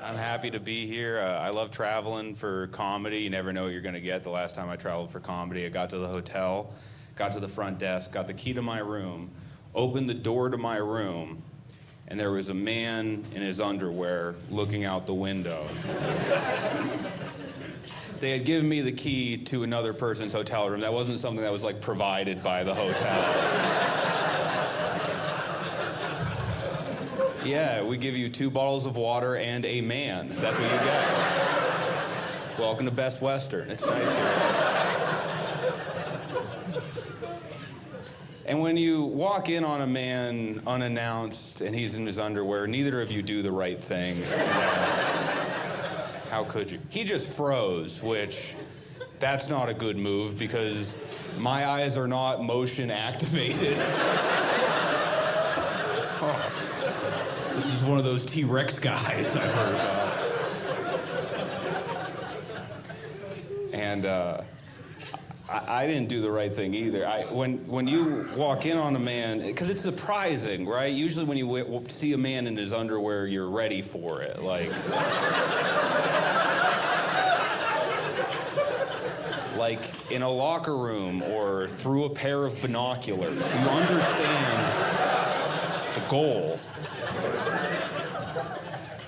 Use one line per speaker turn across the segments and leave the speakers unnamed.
I'm happy to be here. I love traveling for comedy. You never know what you're going to get. The last time I traveled for comedy, I got to the hotel, got to the front desk, got the key to my room, opened the door to my room, and there was a man in his underwear looking out the window. They had given me the key to another person's hotel room. That wasn't something that was like provided by the hotel. Yeah, we give you 2 bottles of water and a man. That's what you get. Welcome to Best Western. It's nice here. And when you walk in on a man unannounced and he's in his underwear, neither of you do the right thing. How could you? He just froze, which that's not a good move because my eyes are not motion activated. Oh. This is one of those T-Rex guys I've heard about. And I didn't do the right thing either. When you walk in on a man, because it's surprising, right? Usually when you see a man in his underwear, you're ready for it. Like in a locker room or through a pair of binoculars. You understand the goal.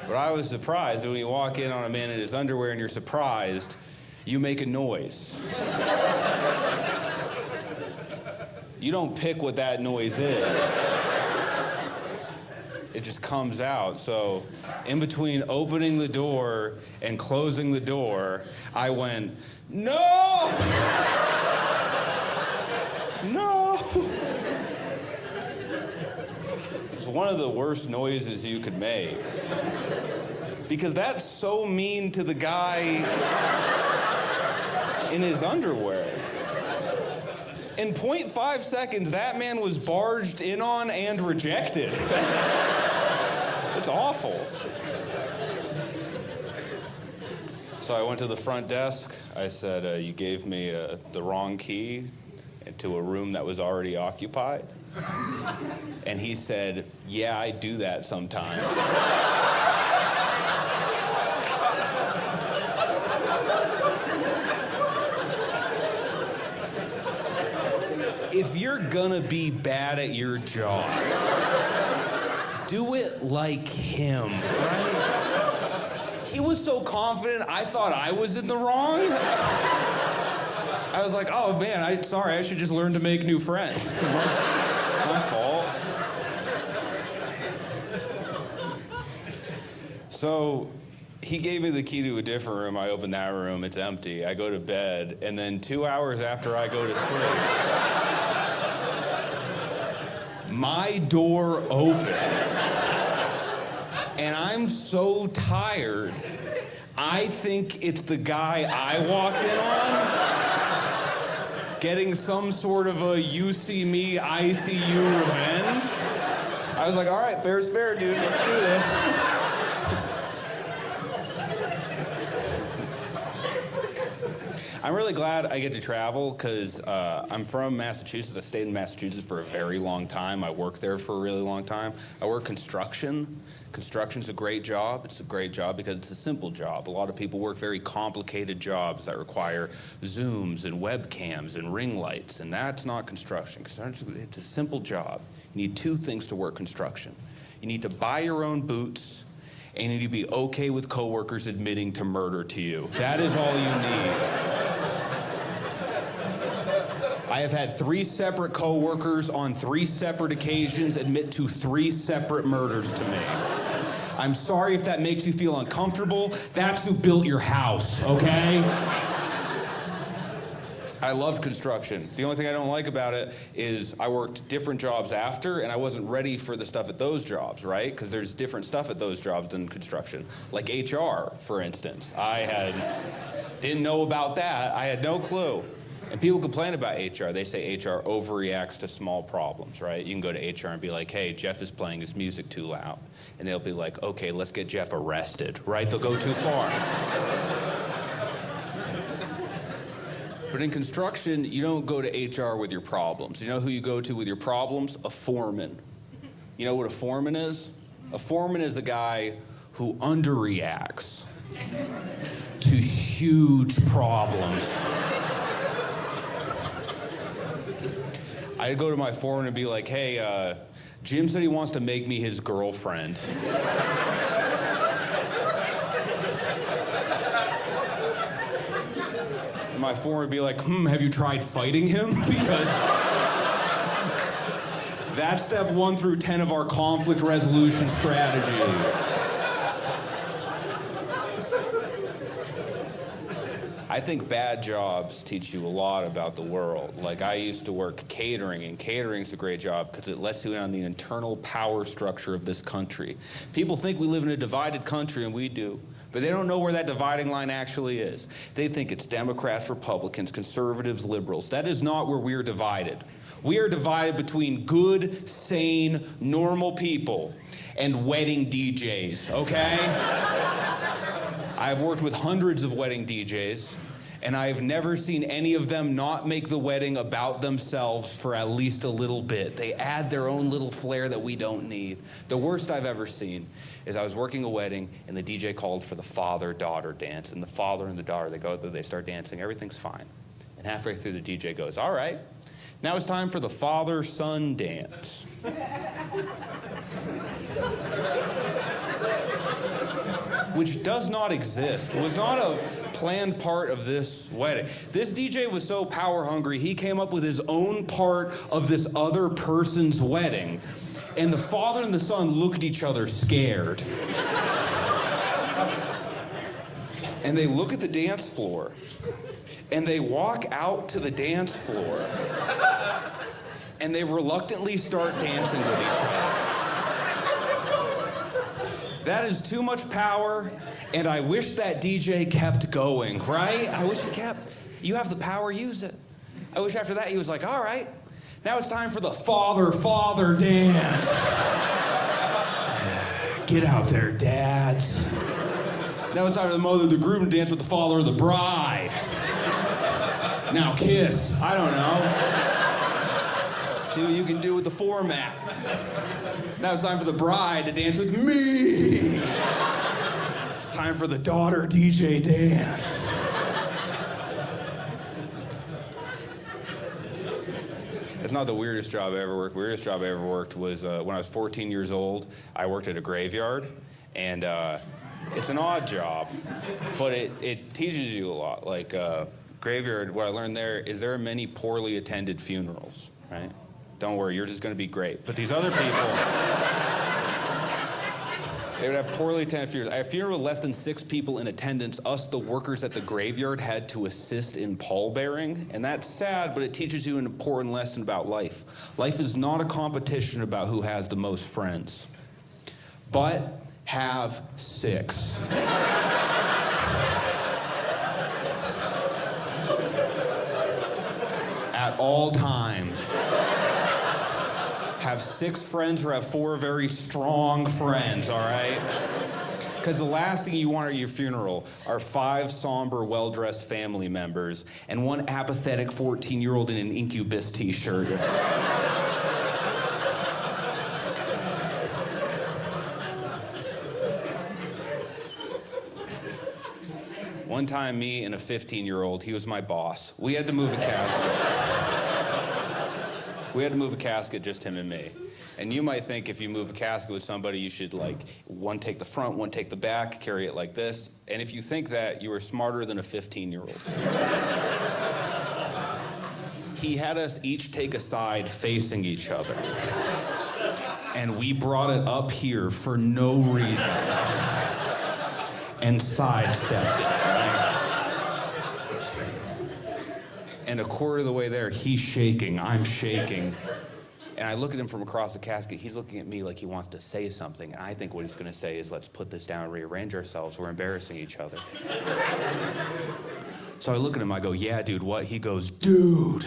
But I was surprised when you walk in on a man in his underwear and you're surprised, you make a noise. You don't pick what that noise is. It just comes out. So in between opening the door and closing the door, I went, no! No! It's one of the worst noises you could make. Because that's so mean to the guy in his underwear. In 0.5 seconds, that man was barged in on and rejected. It's awful. So I went to the front desk. I said, you gave me the wrong key to a room that was already occupied. And he said, yeah, I do that sometimes. If you're gonna be bad at your job, do it like him, right? He was so confident, I thought I was in the wrong. I was like, oh man, sorry, I should just learn to make new friends. My fault. So he gave me the key to a different room. I open that room, it's empty. I go to bed, and then 2 hours after I go to sleep, my door opens. And I'm so tired, I think it's the guy I walked in on getting some sort of a you see me, I see you revenge. I was like, all right, fair's fair, dude, let's do this. I'm really glad I get to travel because I'm from Massachusetts. I stayed in Massachusetts for a very long time. I worked there for a really long time. I work construction. Construction's a great job. It's a great job because it's a simple job. A lot of people work very complicated jobs that require Zooms and webcams and ring lights, and that's not construction. It's a simple job. You need 2 things to work construction. You need to buy your own boots, and you need to be okay with coworkers admitting to murder to you. That is all you need. I have had 3 separate coworkers on 3 separate occasions admit to 3 separate murders to me. I'm sorry if that makes you feel uncomfortable. That's who built your house, okay? I loved construction. The only thing I don't like about it is I worked different jobs after, and I wasn't ready for the stuff at those jobs, right? Because there's different stuff at those jobs than construction. Like HR, for instance. Didn't know about that. I had no clue. And people complain about HR. They say HR overreacts to small problems, right? You can go to HR and be like, hey, Jeff is playing his music too loud. And they'll be like, okay, let's get Jeff arrested, right? They'll go too far. But in construction, you don't go to HR with your problems. You know who you go to with your problems? A foreman. You know what a foreman is? A foreman is a guy who underreacts to huge problems. I'd go to my foreman and be like, hey, Jim said he wants to make me his girlfriend. And my foreman would be like, have you tried fighting him? Because that's step 1 through 10 of our conflict resolution strategy. I think bad jobs teach you a lot about the world. Like, I used to work catering, and catering's a great job because it lets you in on the internal power structure of this country. People think we live in a divided country, and we do, but they don't know where that dividing line actually is. They think it's Democrats, Republicans, conservatives, liberals. That is not where we're divided. We are divided between good, sane, normal people and wedding DJs, okay? I've worked with hundreds of wedding DJs, and I've never seen any of them not make the wedding about themselves for at least a little bit. They add their own little flair that we don't need. The worst I've ever seen is I was working a wedding, and the DJ called for the father-daughter dance, and the father and the daughter, they start dancing, everything's fine. And halfway through, the DJ goes, all right, now it's time for the father-son dance. Which does not exist. It was not a planned part of this wedding. This DJ was so power hungry, he came up with his own part of this other person's wedding. And the father and the son look at each other scared. And they look at the dance floor. And they walk out to the dance floor. And they reluctantly start dancing with each other. That is too much power, and I wish that DJ kept going, right? I wish he kept. You have the power, use it. I wish after that he was like, all right, now it's time for the father dance. Get out there, dads. Now it's time for the mother of the groom to dance with the father of the bride. Now kiss. I don't know. See what you can do with the format. Now it's time for the bride to dance with me. It's time for the daughter DJ dance. It's not the weirdest job I ever worked. The weirdest job I ever worked was when I was 14 years old. I worked at a graveyard, and it's an odd job, but it teaches you a lot. Like graveyard, what I learned there is there are many poorly attended funerals, right? Don't worry, yours is going to be great. But these other people, they would have poorly attended funerals. I had a funeral with less than 6 people in attendance. Us, the workers at the graveyard, had to assist in pallbearing. And that's sad, but it teaches you an important lesson about life. Life is not a competition about who has the most friends, but have 6. At all times. Have 6 friends or have 4 very strong friends, all right? Because the last thing you want at your funeral are 5 somber, well-dressed family members and 1 apathetic 14-year-old in an Incubus t-shirt. One time, me and a 15-year-old, he was my boss. We had to move a casket. We had to move a casket, just him and me. And you might think if you move a casket with somebody, you should, like, one take the front, one take the back, carry it like this. And if you think that, you are smarter than a 15-year-old. He had us each take a side facing each other. And we brought it up here for no reason. And sidestepped it. And a quarter of the way there, he's shaking, I'm shaking. And I look at him from across the casket. He's looking at me like he wants to say something. And I think what he's going to say is, let's put this down and rearrange ourselves. We're embarrassing each other. So I look at him, I go, yeah, dude, what? He goes, dude,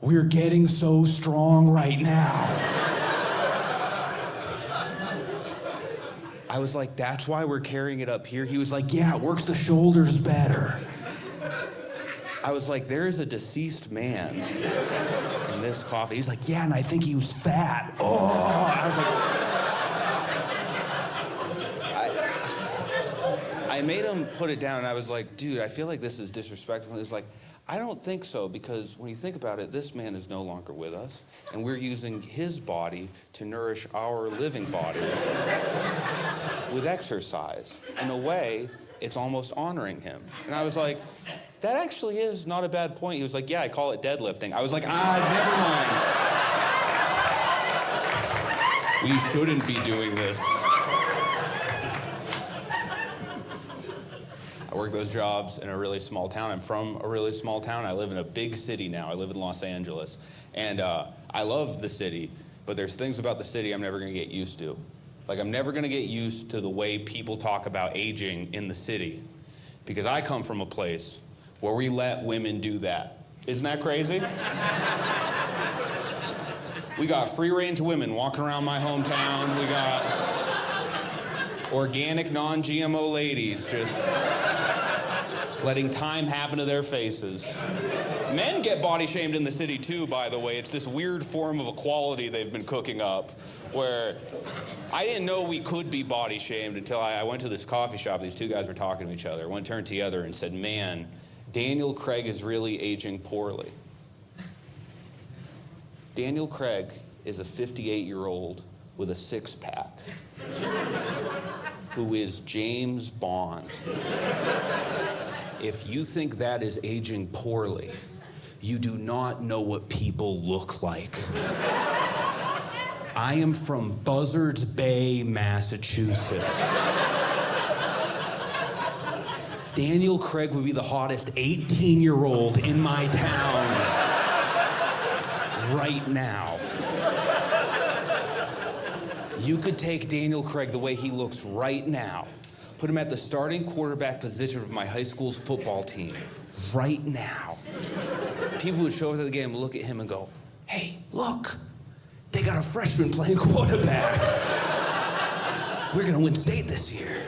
we're getting so strong right now. I was like, that's why we're carrying it up here? He was like, yeah, it works the shoulders better. I was like, there is a deceased man in this coffin. He's like, yeah, and I think he was fat. Oh, I was like, I made him put it down, and I was like, dude, I feel like this is disrespectful. And he was like, I don't think so, because when you think about it, this man is no longer with us, and we're using his body to nourish our living bodies with exercise. In a way, it's almost honoring him. And I was like, that actually is not a bad point. He was like, yeah, I call it deadlifting. I was like, never mind. We shouldn't be doing this. I work those jobs in a really small town. I'm from a really small town. I live in a big city now. I live in Los Angeles. And I love the city, but there's things about the city I'm never gonna get used to. Like, I'm never gonna get used to the way people talk about aging in the city, because I come from a place where we let women do that. Isn't that crazy? We got free-range women walking around my hometown. We got organic, non-GMO ladies just letting time happen to their faces. Men get body shamed in the city too, by the way. It's this weird form of equality they've been cooking up, where I didn't know we could be body shamed until I went to this coffee shop. These two guys were talking to each other. One turned to the other and said, man, Daniel Craig is really aging poorly. Daniel Craig is a 58-year-old with a six-pack who is James Bond. If you think that is aging poorly, you do not know what people look like. I am from Buzzards Bay, Massachusetts. Daniel Craig would be the hottest 18-year-old in my town right now. You could take Daniel Craig the way he looks right now, put him at the starting quarterback position of my high school's football team right now. People would show up to the game and look at him and go, hey, look, they got a freshman playing quarterback. We're gonna win state this year.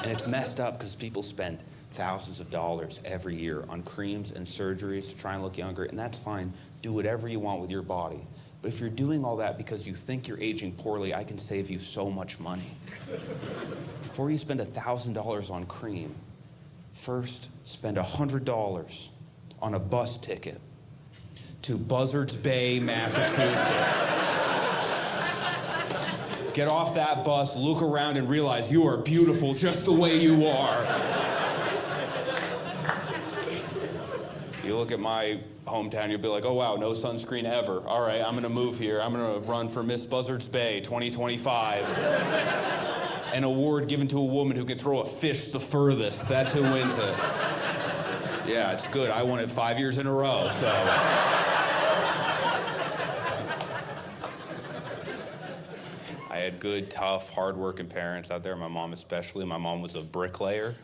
And it's messed up because people spend thousands of dollars every year on creams and surgeries to try and look younger, and that's fine. Do whatever you want with your body. But if you're doing all that because you think you're aging poorly, I can save you so much money. Before you spend $1,000 on cream, first spend $100 on a bus ticket to Buzzards Bay, Massachusetts. Get off that bus, look around, and realize you are beautiful just the way you are. You look at my hometown, you'll be like, oh wow, no sunscreen ever. All right, I'm gonna move here. I'm gonna run for Miss Buzzards Bay 2025. An award given to a woman who can throw a fish the furthest. That's who wins it. Yeah, it's good. I won it 5 years in a row, so. I had good, tough, hardworking parents out there, my mom especially. My mom was a bricklayer.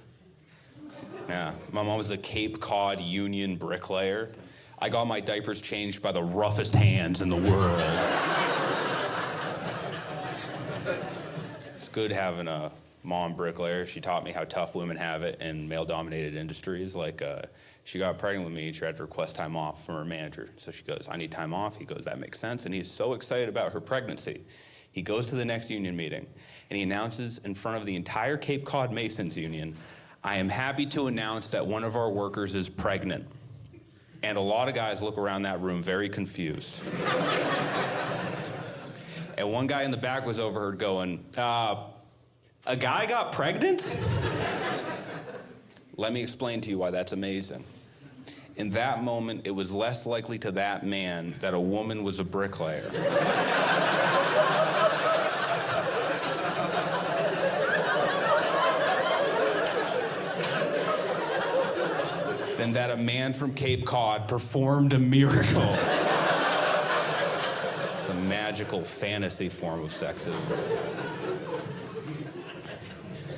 Yeah, my mom was a Cape Cod union bricklayer. I got my diapers changed by the roughest hands in the world. It's good having a mom bricklayer. She taught me how tough women have it in male-dominated industries. Like, she got pregnant with me. She had to request time off from her manager. So she goes, I need time off. He goes, that makes sense. And he's so excited about her pregnancy. He goes to the next union meeting, and he announces in front of the entire Cape Cod Masons Union, I am happy to announce that one of our workers is pregnant. And a lot of guys look around that room very confused. And one guy in the back was overheard going, a guy got pregnant? Let me explain to you why that's amazing. In that moment, it was less likely to that man that a woman was a bricklayer. Than that a man from Cape Cod performed a miracle. It's a magical fantasy form of sexism.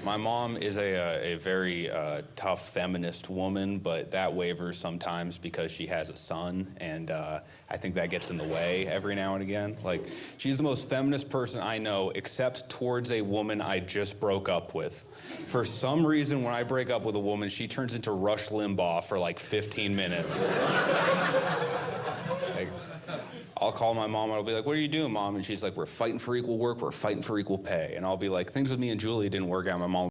My mom is a very tough feminist woman, but that wavers sometimes because she has a son, and I think that gets in the way every now and again. Like, she's the most feminist person I know, except towards a woman I just broke up with. For some reason, when I break up with a woman, she turns into Rush Limbaugh for like 15 minutes. Like, I'll call my mom and I'll be like, what are you doing, Mom? And she's like, we're fighting for equal work, we're fighting for equal pay. And I'll be like, things with me and Julie didn't work out. My mom will